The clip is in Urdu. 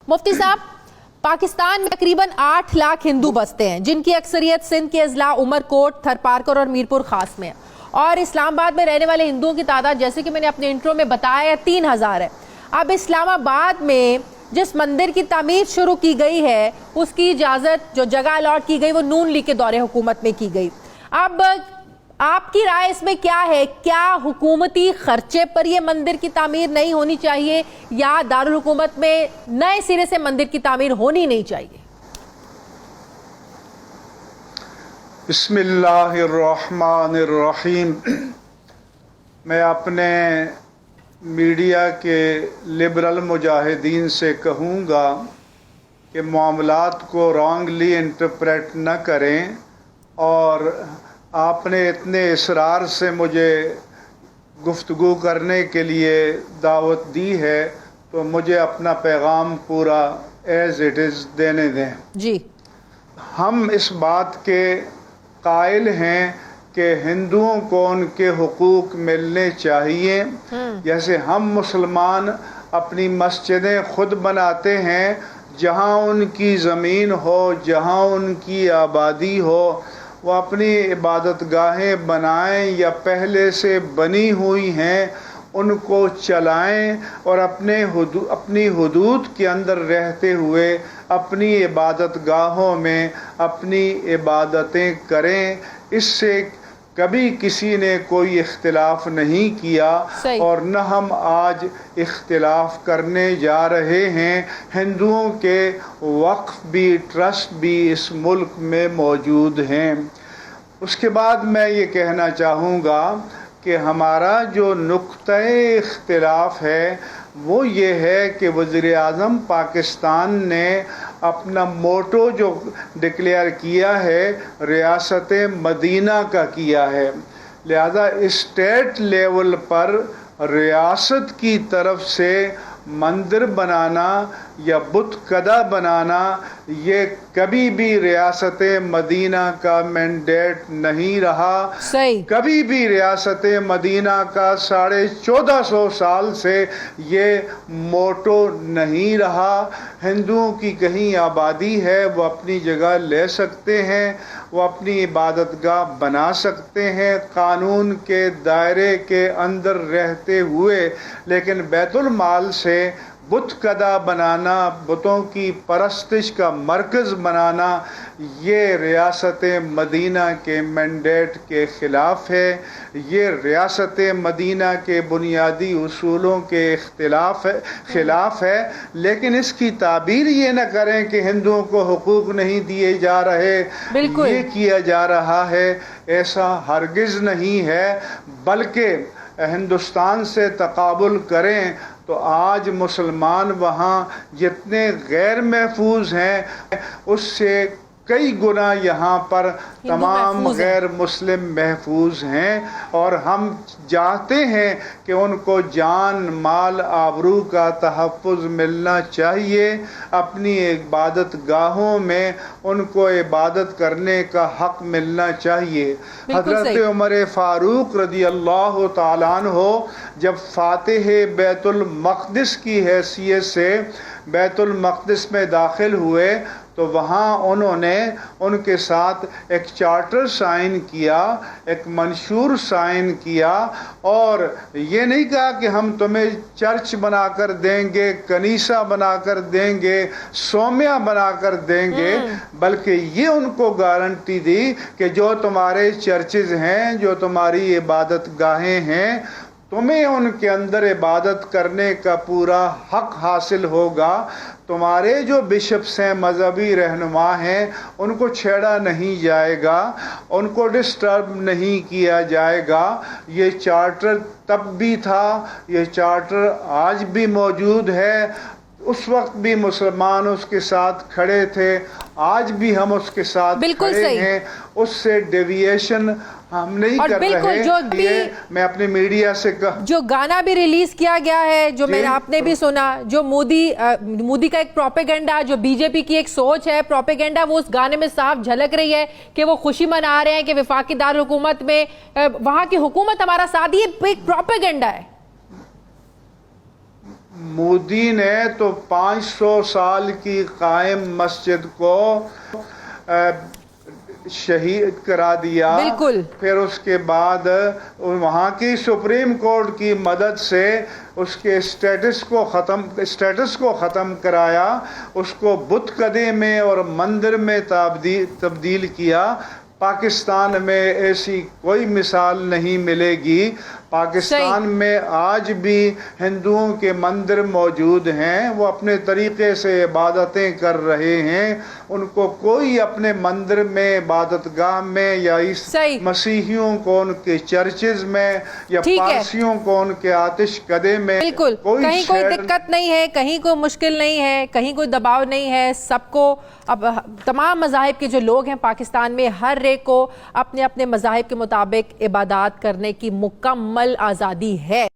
مفتی صاحب، پاکستان میں تقریباً 8 لاکھ ہندو بستے ہیں، جن کی اکثریت سندھ کے اضلاع عمر کوٹ، تھرپارکر اور میرپور خاص میں ہے، اور اسلام آباد میں رہنے والے ہندوؤں کی تعداد جیسے کہ میں نے اپنے انٹرو میں بتایا 3000 ہے۔ اب اسلام آباد میں جس مندر کی تعمیر شروع کی گئی ہے اس کی اجازت جو جگہ الاٹ کی گئی وہ نون لیگ کے دور حکومت میں کی گئی۔ اب آپ کی رائے اس میں کیا ہے؟ کیا حکومتی خرچے پر یہ مندر کی تعمیر نہیں ہونی چاہیے یا دارالحکومت میں نئے سرے سے مندر کی تعمیر ہونی نہیں چاہیے؟ بسم اللہ الرحمن الرحیم۔ میں اپنے میڈیا کے لبرل مجاہدین سے کہوں گا کہ معاملات کو رانگلی انٹرپریٹ نہ کریں، اور آپ نے اتنے اصرار سے مجھے گفتگو کرنے کے لیے دعوت دی ہے تو مجھے اپنا پیغام پورا ایز اٹ از دینے دیں۔ جی، ہم اس بات کے قائل ہیں کہ ہندوؤں کو ان کے حقوق ملنے چاہیے، جیسے ہم مسلمان اپنی مسجدیں خود بناتے ہیں، جہاں ان کی زمین ہو، جہاں ان کی آبادی ہو، وہ اپنی عبادت گاہیں بنائیں یا پہلے سے بنی ہوئی ہیں ان کو چلائیں، اور اپنی حدود کے اندر رہتے ہوئے اپنی عبادت گاہوں میں اپنی عبادتیں کریں۔ اس سے کبھی کسی نے کوئی اختلاف نہیں کیا، اور نہ ہم آج اختلاف کرنے جا رہے ہیں۔ ہندوؤں کے وقف بھی، ٹرسٹ بھی اس ملک میں موجود ہیں۔ اس کے بعد میں یہ کہنا چاہوں گا کہ ہمارا جو نقطۂ اختلاف ہے وہ یہ ہے کہ وزیر اعظم پاکستان نے اپنا موٹو جو ڈکلیئر کیا ہے ریاست مدینہ کا کیا ہے، لہذا اسٹیٹ لیول پر ریاست کی طرف سے مندر بنانا یا بت کدہ بنانا یہ کبھی بھی ریاست مدینہ کا مینڈیٹ نہیں رہا۔ کبھی بھی ریاست مدینہ کا 1450 سال سے یہ موٹو نہیں رہا۔ ہندوؤں کی کہیں آبادی ہے وہ اپنی جگہ لے سکتے ہیں، وہ اپنی عبادت گاہ بنا سکتے ہیں قانون کے دائرے کے اندر رہتے ہوئے، لیکن بیت المال سے بت کدہ بنانا، بتوں کی پرستش کا مرکز بنانا، یہ ریاست مدینہ کے مینڈیٹ کے خلاف ہے، یہ ریاست مدینہ کے بنیادی اصولوں کے خلاف ہے۔ لیکن اس کی تعبیر یہ نہ کریں کہ ہندوؤں کو حقوق نہیں دیے جا رہے، یہ کیا جا رہا ہے، ایسا ہرگز نہیں ہے۔ بلکہ ہندوستان سے تقابل کریں تو آج مسلمان وہاں جتنے غیر محفوظ ہیں اس سے کئی گنا یہاں پر تمام غیر مسلم محفوظ ہیں، اور ہم چاہتے ہیں کہ ان کو جان مال آبرو کا تحفظ ملنا چاہیے۔ اپنی عبادت گاہوں میں ان کو عبادت کرنے کا حق ملنا چاہیے۔ حضرت عمر فاروق رضی اللہ تعالیٰ عنہ جب فاتح بیت المقدس کی حیثیت سے بیت المقدس میں داخل ہوئے تو وہاں انہوں نے ان کے ساتھ ایک چارٹر سائن کیا، ایک منشور سائن کیا، اور یہ نہیں کہا کہ ہم تمہیں چرچ بنا کر دیں گے، کنیسہ بنا کر دیں گے، سومیا بنا کر دیں گے، بلکہ یہ ان کو گارنٹی دی کہ جو تمہارے چرچز ہیں، جو تمہاری عبادت گاہیں ہیں، تمہیں ان کے اندر عبادت کرنے کا پورا حق حاصل ہوگا۔ تمہارے جو بشپس ہیں، مذہبی رہنما ہیں، ان کو چھیڑا نہیں جائے گا، ان کو ڈسٹرب نہیں کیا جائے گا۔ یہ چارٹر تب بھی تھا، یہ چارٹر آج بھی موجود ہے۔ اس وقت بھی مسلمان اس کے ساتھ کھڑے تھے، آج بھی ہم اس کے ساتھ کھڑے ہیں، اس سے ڈیویشن ہم نہیں کر رہے۔ میں اپنے میڈیا سے جو گانا بھی ریلیز کیا گیا ہے، جو میں آپ نے بھی سنا، جو مودی کا ایک پروپیگنڈا، جو بی جے پی کی ایک سوچ ہے پروپیگنڈا، وہ اس گانے میں صاف جھلک رہی ہے کہ وہ خوشی منا رہے ہیں کہ وفاقی دارالحکومت میں وہاں کی حکومت ہمارا ساتھ، یہ ایک پروپیگنڈا ہے۔ مودی نے تو 500 سال کی قائم مسجد کو شہید کرا دیا. بالکل. پھر اس کے بعد وہاں کی سپریم کورٹ کی مدد سے اس کے اسٹیٹس کو ختم کرایا, اس کو بت قدے میں اور مندر میں تبدیل کیا. پاکستان میں ایسی کوئی مثال نہیں ملے گی. پاکستان میں آج بھی ہندوؤں کے مندر موجود ہیں, وہ اپنے طریقے سے عبادتیں کر رہے ہیں. ان کو کوئی اپنے مندر میں, عبادت گاہ میں, یا مسیحیوں کو ان کے چرچز میں, یا پارسیوں کو ان کے آتش قدے میں بالکل کہیں کوئی دقت نہیں ہے, کہیں کوئی مشکل نہیں ہے, کہیں کوئی دباؤ نہیں ہے. سب کو اب تمام مذاہب کے جو لوگ ہیں پاکستان میں, ہر ایک کو اپنے اپنے مذاہب کے مطابق عبادات کرنے کی مکمل آزادی ہے.